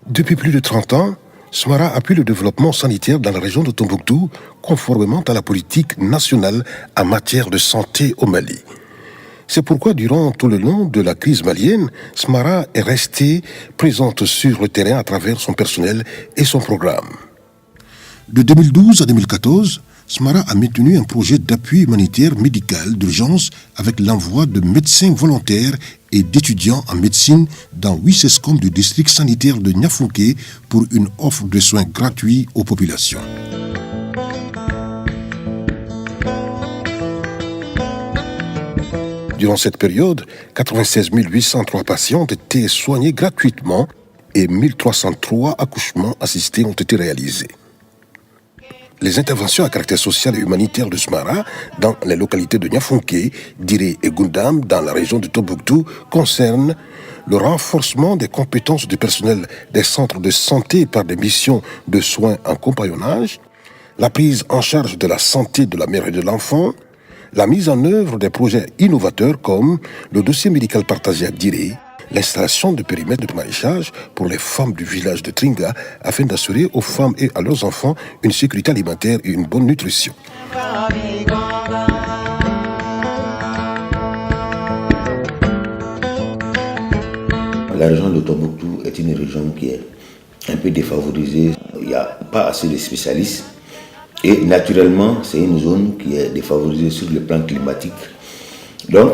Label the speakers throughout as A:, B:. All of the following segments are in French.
A: Depuis plus de 30 ans, Smara appuie le développement sanitaire dans la région de Tombouctou, conformément à la politique nationale en matière de santé au Mali. C'est pourquoi, durant tout le long de la crise malienne, Smara est restée présente sur le terrain à travers son personnel et son programme. De 2012 à 2014, Smara a maintenu un projet d'appui humanitaire médical d'urgence avec l'envoi de médecins volontaires et d'étudiants en médecine dans 8 SESCOM du district sanitaire de Niafonké pour une offre de soins gratuits aux populations. Durant cette période, 96 803 patients ont été soignés gratuitement et 1303 accouchements assistés ont été réalisés. Les interventions à caractère social et humanitaire de Smara dans les localités de Niafonké, Diré et Gundam dans la région de Tombouctou concernent le renforcement des compétences du personnel des centres de santé par des missions de soins en compagnonnage, la prise en charge de la santé de la mère et de l'enfant, la mise en œuvre des projets innovateurs comme le dossier médical partagé à Diré, l'installation de périmètres de maraîchage pour les femmes du village de Tringa afin d'assurer aux femmes et à leurs enfants une sécurité alimentaire et une bonne nutrition.
B: La région de Tombouctou est une région qui est un peu défavorisée. Il n'y a pas assez de spécialistes. Et naturellement, c'est une zone qui est défavorisée sur le plan climatique. Donc,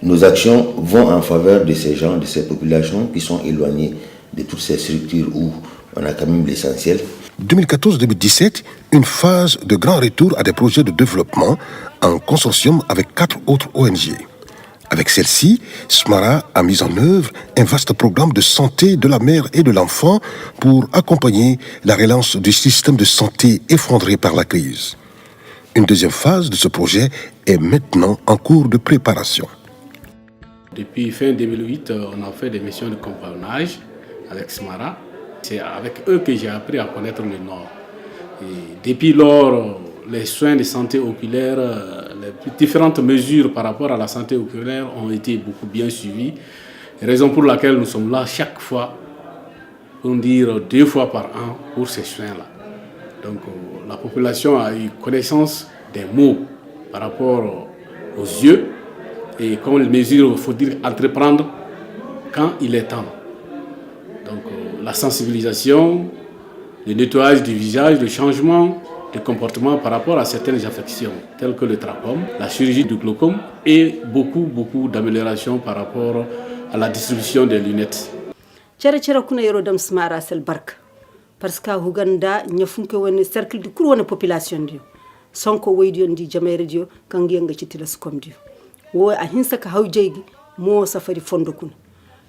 B: nos actions vont en faveur de ces gens, de ces populations qui sont éloignées de toutes ces structures où on a quand même l'essentiel.
A: 2014-2017, une phase de grand retour à des projets de développement en consortium avec 4 autres ONG. Avec celle-ci, Smara a mis en œuvre un vaste programme de santé de la mère et de l'enfant pour accompagner la relance du système de santé effondré par la crise. Une deuxième phase de ce projet est maintenant en cours de préparation.
C: Depuis fin 2008, on a fait des missions de compagnonnage avec Smara. C'est avec eux que j'ai appris à connaître le Nord. Et depuis lors, les soins de santé oculaire, les différentes mesures par rapport à la santé oculaire ont été beaucoup bien suivies. Raison pour laquelle nous sommes là chaque fois, pour dire 2 fois par an pour ces soins-là. Donc la population a eu connaissance des mots par rapport aux yeux et comme les mesures, il faut dire entreprendre quand il est temps. Donc la sensibilisation, le nettoyage du visage, le changement de comportement par rapport à certaines affections telles que le trachome, la chirurgie du glaucome et beaucoup d'améliorations par rapport à la distribution des lunettes.
D: Kuna yoro dam Smara sel barka parce que Huganda nyafunke woni cercle de cour woni population dio sonko waydi on di jamaire dio kangi nga ci telescope dio wo a hinsa ka hawjeygi mo safari fondo kuna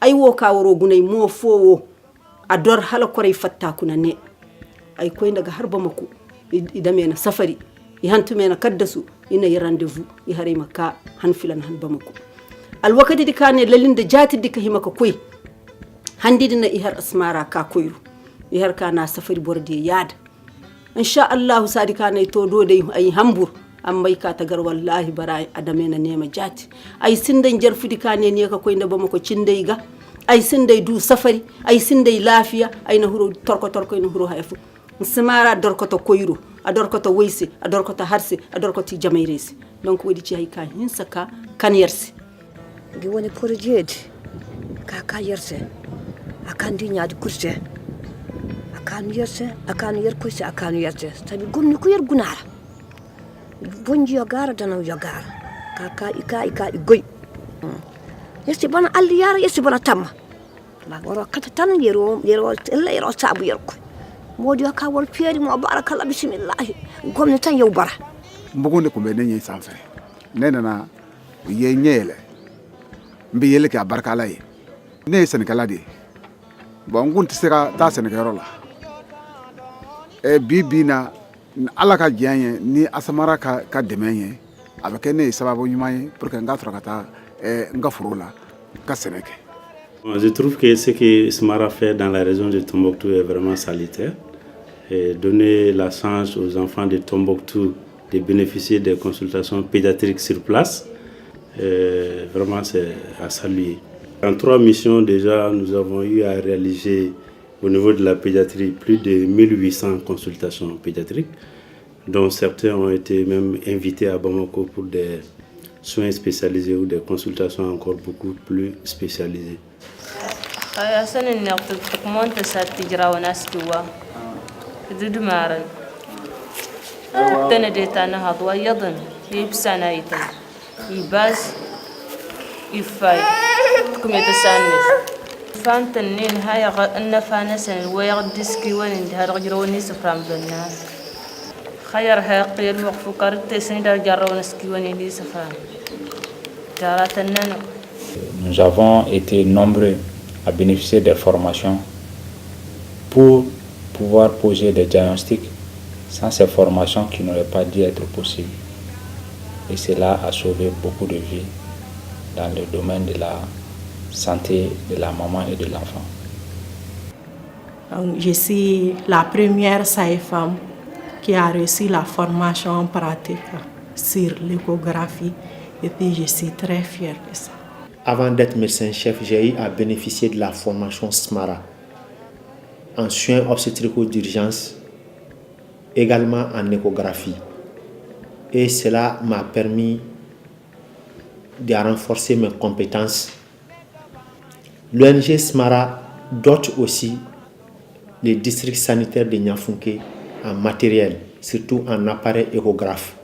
D: ay wo ka woro gunay mo fowo ador hala koray fatta kuna ne ay koy daga harba mako idamena safari i hantumena kaddasu ina yi rendez-vous i harima ka han filan han bamako al wakati di kane lalinde jati dika himaka koy handi dina i har Smara ka koyru i har kana safari borde yada insha Allah sadi kana to do dai ay hambur amma ka tagar wallahi bara adamena nema jati ay sindan jarfudi kane ne ka koy nda bamako cindai ga ay sindai du safari ay sindai lafiya ay na huro torko ina huro haifu Smara dorkoto koyru a dorkoto woyse a dorkoto harse a dorkoto jamayresi donc wodi ci hay ka hinsa ka kan yerse
E: gi woni projet ka yerse akan di nyaadi kurse akan yerse akan yer kurse akan yerse tabi gomni ko yer gunara bonji yo gara dana yo gara ka ika goy yerse bana alli yara yerse bana tamma la woro kata tan yero sabu yer ko modi ka wol pieri mo barakallah bismillah gomni tan yow bara
F: mbogonde ko be nenye sanfe nenana ye nyele mbi yele ka barkala ye ne senegal de bon ngunti sera ta senegal la e bibina ala ka janye ni asamara ka demenye avec ne sababu nyumaye pour que ngatra kata ngafurula ka seneke.
G: Je trouve que ce que Smara fait dans la région de Tombouctou est vraiment salutaire. Et donner la chance aux enfants de Tombouctou de bénéficier des consultations pédiatriques sur place, vraiment c'est à saluer. En 3 missions déjà, nous avons eu à réaliser Au niveau de la pédiatrie, plus de 1800 consultations pédiatriques, dont certains ont été même invités à Bamako pour des soins spécialisés ou des consultations encore beaucoup plus spécialisées.
H: Nous avons été nombreux à bénéficier des formations pour pouvoir poser des diagnostics. Sans ces formations qui n'auraient pas dû être possibles. Et cela a sauvé beaucoup de vies dans le domaine de la santé de la maman et de l'enfant.
I: Je suis la première sage-femme qui a reçu la formation pratique sur l'échographie et puis je suis très fière de ça.
J: Avant d'être médecin-chef, j'ai eu à bénéficier de la formation SMARA en soins obstétricaux d'urgence, également en échographie. Et cela m'a permis de renforcer mes compétences. L'ONG SMARA dote aussi les districts sanitaires de Niafunké en matériel, surtout en appareil échographe,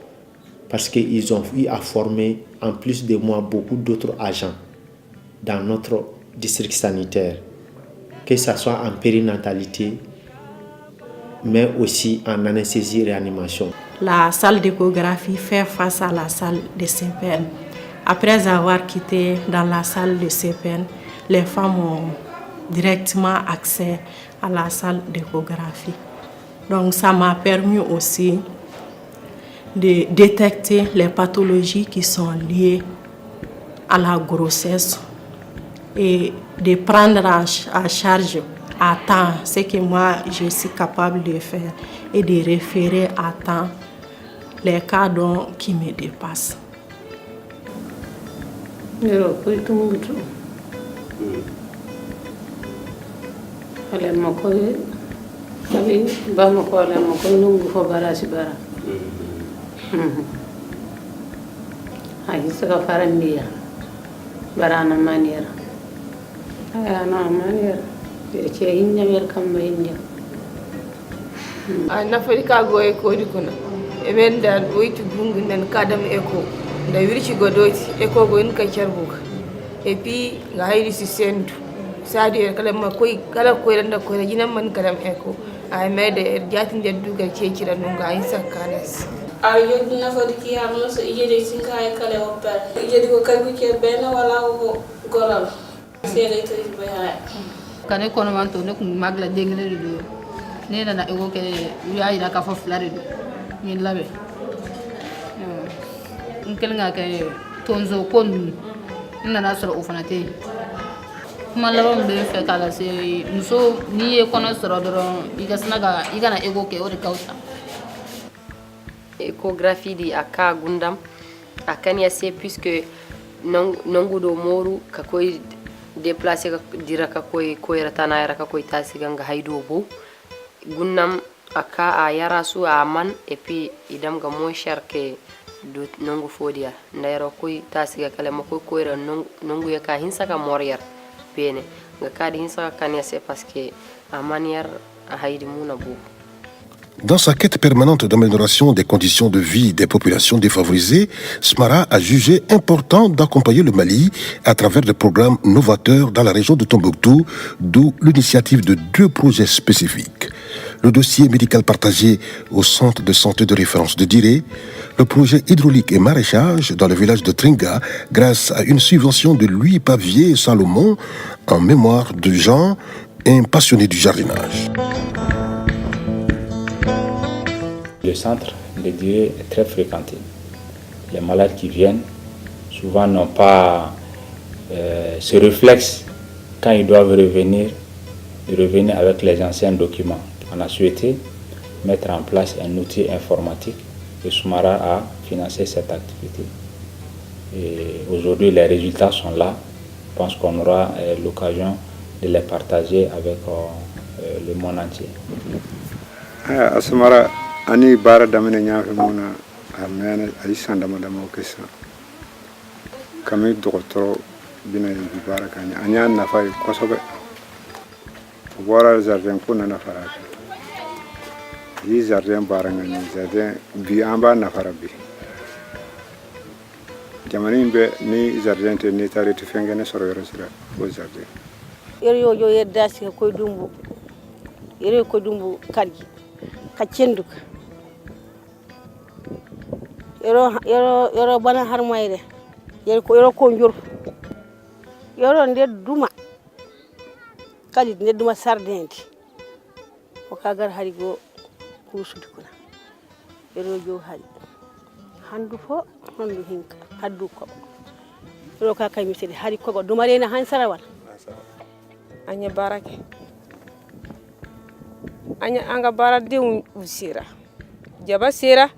J: parce qu'ils ont eu à former, en plus de moi, beaucoup d'autres agents dans notre district sanitaire, que ce soit en périnatalité, mais aussi en anesthésie-réanimation.
I: La salle d'échographie fait face à la salle de CPN. Après avoir quitté dans la salle de CPN, les femmes ont directement accès à la salle d'échographie. Donc ça m'a permis aussi de détecter les pathologies qui sont liées à la grossesse et de prendre en charge à temps ce que moi je suis capable de faire et de référer à temps les cas qui me dépassent.
K: Nafrika goye kodi kuna emen da boyti gungun nan kadam eko da wirci godoti eko go in ka kyarbuka e pi ga hayri si sendu sadi kala ma koy kala koy randa koy jinan man kadam eko ay mede jatin de duga ke kira nunga ay sakanas
L: ayo nafriki arno so ijede sinka ay kala hopper ijede ko kay ko ke bena wala ko golal sele to be hay
M: kane kono man to ne ko magla dengle do nena na ego ke yayi da ka fa flare do min labe nkel nga ke tonzo kon nana soro ufanate kuma laban be fe kala se muso ni e kono soro do iga snaga iga na ego ke o de kausa
N: échographie di aka gundam akani assez puisque nangudo moru ka koy déplacer ka dira ka koy ratana yara ka koy tasi ganga haydo bo gunnam aka a yara su a man et puis idam ga moins cher que do nangu fodia ndayro koy tasi ga kala mako koy ra nangu ya ka hinsa ka morier bene ga ka di hinsa ka kanya c'est parce que a manière a haydi muna bo.
A: Dans sa quête permanente d'amélioration des conditions de vie des populations défavorisées, SMARA a jugé important d'accompagner le Mali à travers des programmes novateurs dans la région de Tombouctou, d'où l'initiative de 2 projets spécifiques. Le dossier médical partagé au centre de santé de référence de Diré, le projet hydraulique et maraîchage dans le village de Tringa grâce à une subvention de Louis Pavier Salomon en mémoire de Jean, un passionné du jardinage.
H: Le centre de Diré est très fréquenté. Les malades qui viennent souvent n'ont pas ce réflexe quand ils doivent revenir, de revenir avec les anciens documents. On a souhaité mettre en place un outil informatique et SMARA a financé cette activité. Et aujourd'hui, les résultats sont là. Je pense qu'on aura l'occasion de les partager avec le monde entier.
O: Asmara ani bara damene nyaafe mona amena ayisa dama okesa kami docteur bina yi bara kanya anya nafa kosobe wara jardin ko na nafara yi jardin bara ngani jardin bi amba nafara bi jamani be ni jardin te ni tare tu fengene soro yoro sira ko jardin
P: yo yo yedda ci ko dumbu yere ko dumbu kargi ka cenduk yoro bana har mayre yoro ko njur yoro nde duma kadi nde duma sardendi o kagar hari go kusudi kuna yoro jo hari handu fo handu hinka haddu ko yoro ka kay misede hari ko duma rena han sarawal
K: anya barake anya anga bara de usira jaba sira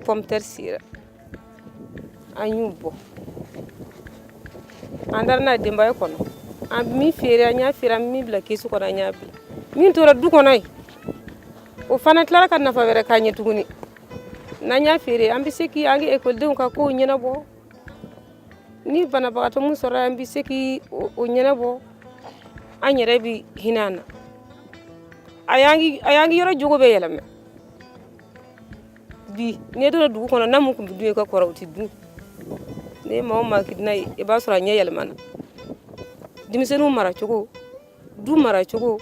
K: pomter sira anyubo andar na demba kono am mi fere anya fira mi bla kesu ko anya bi min tora du ko nay o fana klara kan na fa were kanye tuguni nanya fere am bi seki angi école de ko ko nyina bo ni bana ba to mun sora am bi seki o nyina bo anyere bi hinana ayangi yoro jogo be yelame bi ne do du kono namu ko du ko korawti du ne ma kidnay e ba sura nyeyel man dimisenu mara chogo du mara chogo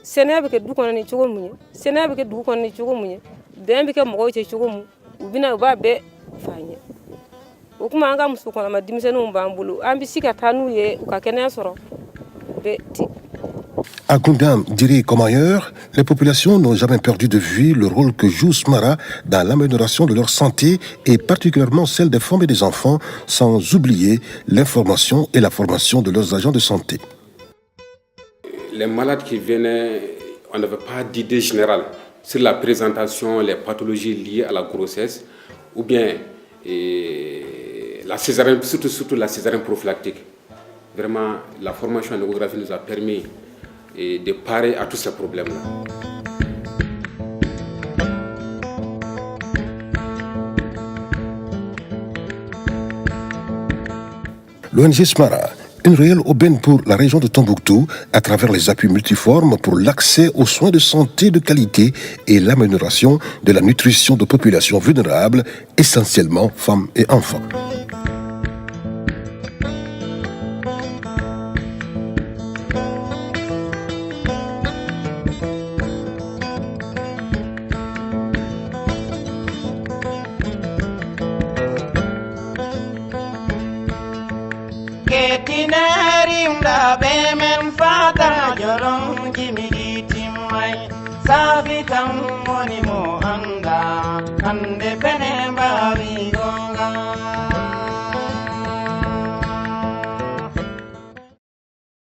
K: senabe ke du kono ni chogo munye senabe ke du kono ni chogo munye dembe ke mo che chogo mu ubina ba be fanye o kuma anga musu kono ma dimisenu mbambulu ambi sika tanu ye ka kene soro be ti.
A: À Goundam, dirait comme ailleurs, les populations n'ont jamais perdu de vue le rôle que joue Smara dans l'amélioration de leur santé et particulièrement celle des femmes et des enfants, sans oublier l'information et la formation de leurs agents de santé.
Q: Les malades qui venaient, on n'avait pas d'idée générale sur la présentation, les pathologies liées à la grossesse ou bien la césarienne, surtout la césarienne prophylactique. Vraiment, la formation en échographie nous a permis de parer à tous ces problèmes-là.
A: L'ONG Smara, une réelle aubaine pour la région de Tombouctou à travers les appuis multiformes pour l'accès aux soins de santé de qualité et l'amélioration de la nutrition de populations vulnérables, essentiellement femmes et enfants.
R: Sabitan wani mo anda, hande